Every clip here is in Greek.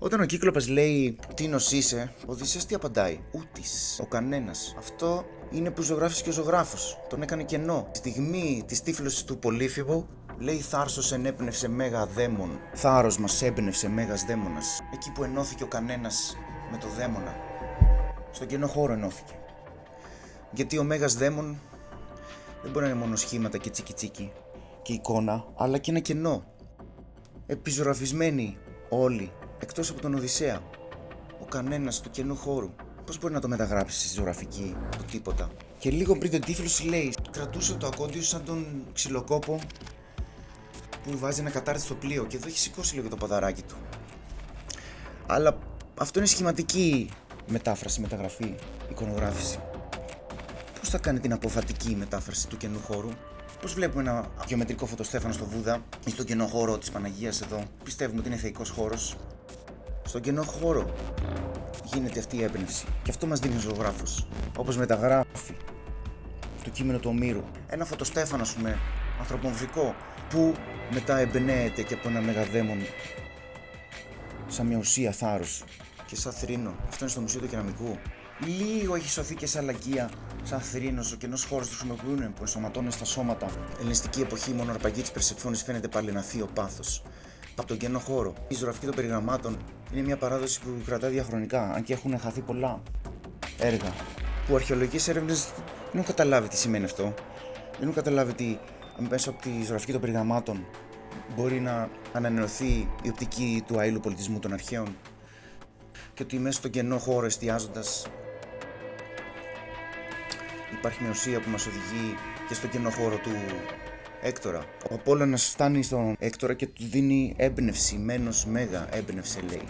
Όταν ο Κύκλοπας λέει «Τίνος είσαι», ο Οδυσσέας τι απαντάει? Ούτης, ο κανένας. Αυτό είναι που ζωγράφησε και ο ζωγράφος. Τον έκανε κενό. Στη στιγμή της τύφλωσης του Πολύφημου λέει «Θάρσος ενέπνευσε μέγα δαίμον». Θάρρος μας έμπνευσε μέγας δαίμονας. Εκεί που ενώθηκε ο κανένας με το δαίμονα. Στον κενό χώρο ενώθηκε. Γιατί ο μέγας δαίμον δεν μπορεί να είναι μόνο σχήματα και τσίκι και εικόνα, αλλά και ένα κενό. Επιζωγραφισμένοι όλοι, εκτός από τον Οδυσσέα. Ο κανένας του κενού χώρου. Πώς μπορεί να το μεταγράψει στη ζωγραφική, το τίποτα. Και λίγο πριν την τύφλωση λέει, κρατούσε το ακόντιο σαν τον ξυλοκόπο που βάζει ένα κατάρτι στο πλοίο και εδώ έχει σηκώσει λίγο το ποδαράκι του. Αλλά αυτό είναι σχηματική μετάφραση, μεταγραφή, εικονογράφηση. Πώς θα κάνει την αποφατική μετάφραση του κενού χώρου? Πώς βλέπουμε ένα γεωμετρικό φωτοστέφανο στο Βούδα ή στον κενό χώρο της Παναγίας εδώ, πιστεύουμε ότι είναι θεϊκός χώρος. Στον κενό χώρο γίνεται αυτή η έμπνευση. Και αυτό μας δίνει ο ζωγράφος. Όπως μεταγράφει το κείμενο του Ομήρου. Ένα φωτοστέφανο, ας πούμε, ανθρωπομορφικό, που μετά εμπνέεται και από ένα μεγαδαίμον σαν μια ουσία θάρρος και σαν θρήνο. Αυτό είναι στο Μουσείο του Κεραμικού. Λίγο έχει σωθεί και σαν λακκία, σαν θρήνος. Ο κενός χώρος του χρησιμοποιούν που ενσωματώνει στα σώματα. Ελληνιστική εποχή, μόνο αρπαγή της Περσεφόνης φαίνεται πάλι ένα θείο πάθος. Από τον κενό χώρο. Η ζωγραφική των περιγραμμάτων είναι μια παράδοση που κρατάει διαχρονικά, αν και έχουν χαθεί πολλά έργα. Που αρχαιολογικές έρευνες δεν έχουν καταλάβει τι σημαίνει αυτό. Δεν έχουν καταλάβει ότι μέσω από τη ζωγραφική των περιγραμμάτων μπορεί να ανανεωθεί η οπτική του αείλου πολιτισμού των αρχαίων. Και ότι μέσα στον κενό χώρο εστιάζοντας υπάρχει μια ουσία που μας οδηγεί και στον κενό χώρο του Έκτορα. Ο Απόλλωνας φτάνει στον Έκτορα και του δίνει έμπνευση, μένος μέγα, έμπνευσε λέει.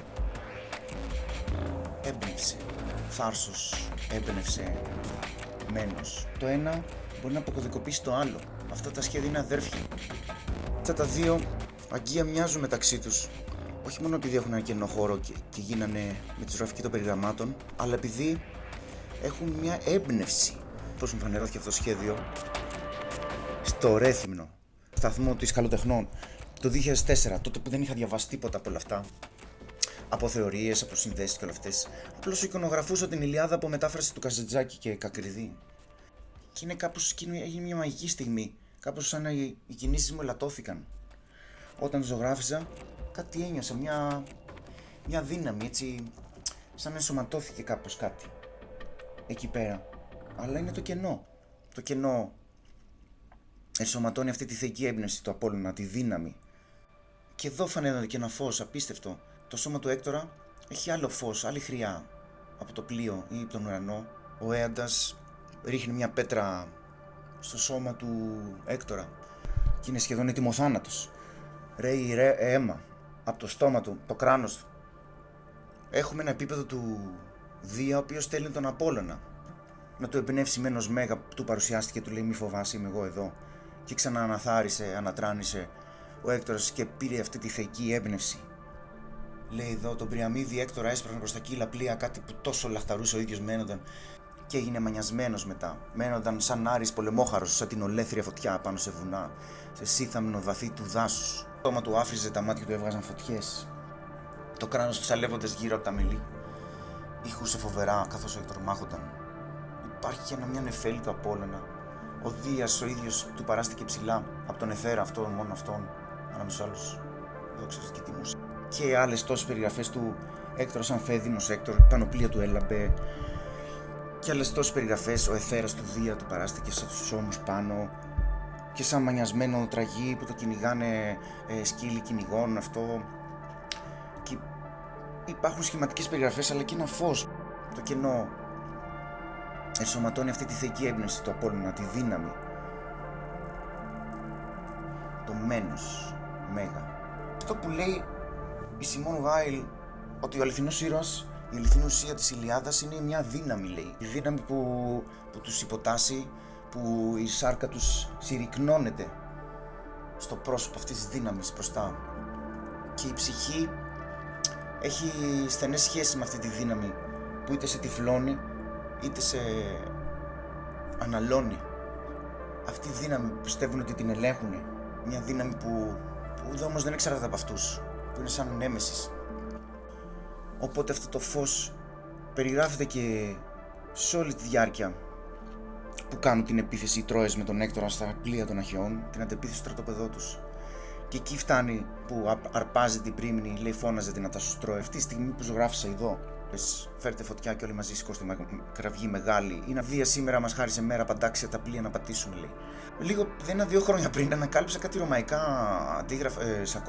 Έμπνευσε, θάρσος, έμπνευσε, μένος. Το ένα μπορεί να αποκωδικοποιήσει το άλλο. Αυτά τα σχέδια είναι αδέρφια. Αυτά τα δύο αγκία μοιάζουν μεταξύ τους. Όχι μόνο επειδή έχουν ένα κενό χώρο και γίνανε με τη ζωγραφική των περιγραμμάτων, αλλά επειδή έχουν μια έμπνευση. Πώς μου φανερώθηκε αυτό το σχέδιο στο Ρέθυμνο, σταθμό της Καλοτεχνών, το 2004, τότε που δεν είχα διαβάσει τίποτα από όλα αυτά. Από θεωρίες, από συνδέσεις και όλα αυτές. Απλώς εικονογραφούσα την Ηλιάδα από μετάφραση του Καζαντζάκη και Κακριδί. Και είναι κάπως, έγινε μια μαγική στιγμή. Κάπως σαν να οι κινήσεις μου ελαττώθηκαν. Όταν ζωγράφιζα, κάτι ένιωσα, μια δύναμη, έτσι, σαν να ενσωματώθηκε κάπως κάτι εκεί πέρα. Αλλά είναι το κενό. Το κενό ενσωματώνει αυτή τη θεϊκή έμπνευση του Απόλλωνα, τη δύναμη. Και εδώ φανέρωνε και ένα φως απίστευτο. Το σώμα του Έκτορα έχει άλλο φως, άλλη χρειά από το πλοίο ή από τον ουρανό. Ο Έαντας ρίχνει μια πέτρα στο σώμα του Έκτορα και είναι σχεδόν ετοιμοθάνατος. Ρέει αίμα από το στόμα του, το κράνος του. Έχουμε ένα επίπεδο του Δία, ο οποίος στέλνει τον Απόλλωνα να του εμπνεύσει μένος μέγα, του παρουσιάστηκε, του λέει μη φοβάσαι, είμαι εγώ εδώ. Και ξανααναθάρισε, ανατράνησε ο Έκτορας και πήρε αυτή τη θεϊκή έμπνευση. Λέει εδώ τον Πριαμίδη Έκτορα έσπραχνε προς τα κύλα πλοία, κάτι που τόσο λαχταρούσε ο ίδιος μένονταν και έγινε μανιασμένος μετά. Μένονταν σαν Άρης πολεμόχαρος, σαν την ολέθρια φωτιά πάνω σε βουνά, σε σύθαμνο βαθύ του δάσους. Το στόμα του άφριζε, τα μάτια του έβγαζαν φωτιές. Το κράνος του σαλεύοντας γύρω από τα μελί. Ήχουσε φοβερά καθώς εκτρομάχονταν. Υπάρχει και μια νεφέλη του Απόλλωνα. Ο Δίας ο ίδιος του παράστηκε ψηλά από τον Εθέρα αυτόν, μόνο αυτόν, ανάμεσα άλλους. Δόξα και τιμούς. Και άλλες τόσες περιγραφές του Έκτορα σαν Φέδινος Έκτορ, η πανοπλία του έλαμπε. Και άλλες τόσες περιγραφές, ο Εθέρας του Δία του παράστηκε σαν τους ώμους πάνω. Και σαν μανιασμένο τραγί που το κυνηγάνε σκύλοι κυνηγών, αυτό. Και υπάρχουν σχηματικές περιγραφές, αλλά και ένα φως. Το κενό ενσωματώνει αυτή τη θεϊκή έμπνευση του Απόλλωνα, τη δύναμη. Το μένος μέγα. Αυτό που λέει η Σιμών Γάιλ, ότι ο αληθινός ήρωας, η αληθινή ουσία της Ηλιάδας είναι μια δύναμη, λέει. Η δύναμη που τους υποτάσσει, που η σάρκα τους συρρυκνώνεται στο πρόσωπο αυτής της δύναμης μπροστά. Και η ψυχή έχει στενές σχέσεις με αυτή τη δύναμη που είτε σε τυφλώνει είτε σε αναλώνει. Αυτή η δύναμη που πιστεύουν ότι την ελέγχουν, μια δύναμη που όμως δεν εξαρτάται από αυτούς, που είναι σαν νέμεσης. Οπότε αυτό το φως περιγράφεται και σε όλη τη διάρκεια που κάνουν την επίθεση οι Τρώες με τον Έκτορα στα πλοία των Αχαιών, την αντεπίθεση στο στρατόπεδό τους. Και εκεί φτάνει που αρπάζει την πρίμνη, λέει φώναζε δυνατά στους Τρώες. Αυτή τη στιγμή που ζωγράφισα εδώ, πες φέρτε φωτιά και όλοι μαζί σηκώστε κραυγή μεγάλη. Η Ναβία σήμερα μας χάρισε μέρα παντάξια τα πλοία να πατήσουμε, λέει. Λίγο, 1-2 χρόνια πριν ανακάλυψα κάτι ρωμαϊκά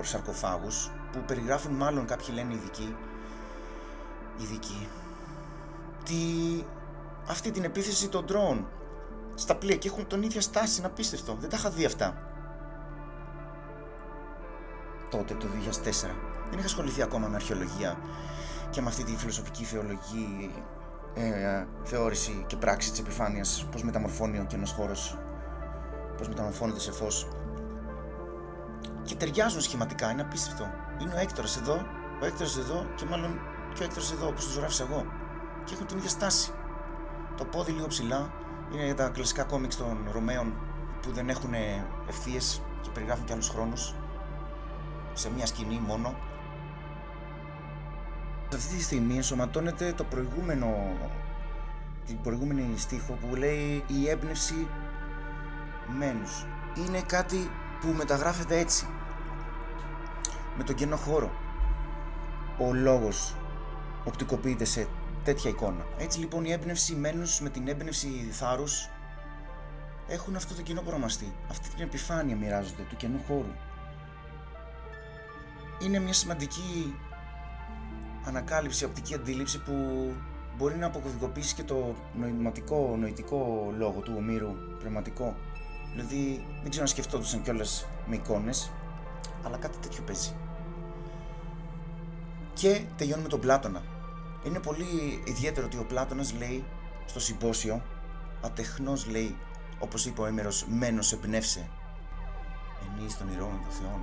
σαρκοφάγους που περιγράφουν, μάλλον κάποιοι λένε ειδικοί, αυτή την επίθεση των ντρόουν στα πλοία και έχουν τον ίδια στάση, είναι απίστευτο. Δεν τα είχα δει αυτά τότε, το 2004. Δεν είχα ασχοληθεί ακόμα με αρχαιολογία και με αυτή τη φιλοσοφική θεολογική θεώρηση και πράξη της επιφάνειας, πώς μεταμορφώνει ο κενός χώρος, πώς μεταμορφώνεται σε φως. Και ταιριάζουν σχηματικά, είναι απίστευτο. Είναι ο Έκτορας εδώ, ο Έκτορας εδώ και μάλλον και ο Έκτορας εδώ, όπως το ζωγράφισα εγώ. Και έχουν την ίδια στάση. Το πόδι λίγο ψηλά, είναι τα κλασικά κόμιξ των Ρωμαίων που δεν έχουν ευθείες και περιγράφουν και άλλους χρόνους σε μια σκηνή μόνο. Σε αυτή τη στιγμή ενσωματώνεται την προηγούμενη στίχο που λέει η έμπνευση μένους. Είναι κάτι που μεταγράφεται έτσι, με τον κενό χώρο. Ο λόγος οπτικοποιείται σε τέτοια εικόνα. Έτσι λοιπόν η έμπνευση μένους με την έμπνευση θάρρους έχουν αυτό το κοινό προμαστή. Αυτή την επιφάνεια μοιράζονται του κενού χώρου. Είναι μια σημαντική ανακάλυψη, οπτική αντίληψη που μπορεί να αποκωδικοποιήσει και το νοητικό λόγο του Ομήρου, πνευματικό. Δηλαδή δεν ξέρω αν σκεφτόντουσαν κιόλας με εικόνες, αλλά κάτι τέτοιο παίζει. Και τελειώνουμε τον Πλάτωνα. Είναι πολύ ιδιαίτερο ότι ο Πλάτωνας λέει στο συμπόσιο, ατεχνός λέει, όπως είπε ο Έμερος, μένος εμπνεύσε, ενίης των ηρώων των θεών.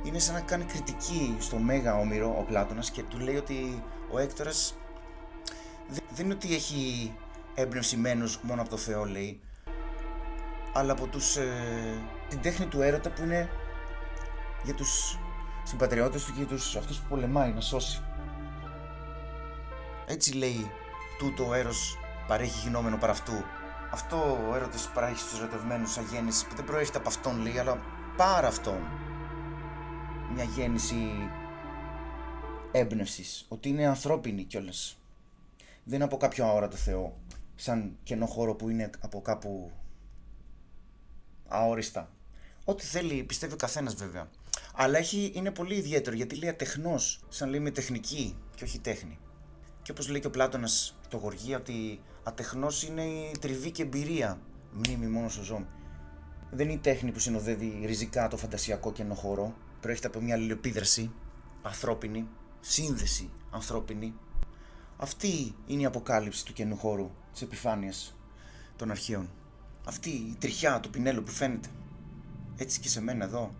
Είναι σαν να κάνει κριτική στο Μέγα Όμηρο ο Πλάτωνας και του λέει ότι ο Έκτορας δεν είναι ότι έχει έμπνευση μένος μόνο από το Θεό, λέει, αλλά από την τέχνη του έρωτα που είναι για τους συμπατριώτες του και για αυτούς που πολεμάει να σώσει. Έτσι λέει, τούτο ο έρος παρέχει γινόμενο παρά αυτού. Αυτό ο έρωτας παρέχει στους ερωτευμένους σαν γέννηση που δεν προέρχεται από αυτόν, λέει, αλλά παρά αυτόν. Μια γέννηση έμπνευσης, ότι είναι ανθρώπινη κιόλας. Δεν είναι από κάποιο αόρατο Θεό, σαν κενό χώρο που είναι από κάπου αόριστα. Ό,τι θέλει πιστεύει ο καθένας βέβαια. Αλλά είναι πολύ ιδιαίτερο γιατί λέει ατεχνός, σαν λέει με τεχνική και όχι τέχνη. Και όπως λέει και ο Πλάτωνας το Γοργία, ότι ατεχνός είναι η τριβή και εμπειρία, μνήμη μόνο στο ζώο. Δεν είναι η τέχνη που συνοδεύει ριζικά το φαντασιακό κενό χώρο. Προέρχεται από μια αλληλεπίδραση ανθρώπινη, σύνδεση ανθρώπινη. Αυτή είναι η αποκάλυψη του κενού χώρου, της επιφάνειας των αρχαίων. Αυτή η τριχιά του Πινέλου που φαίνεται. Έτσι και σε μένα εδώ.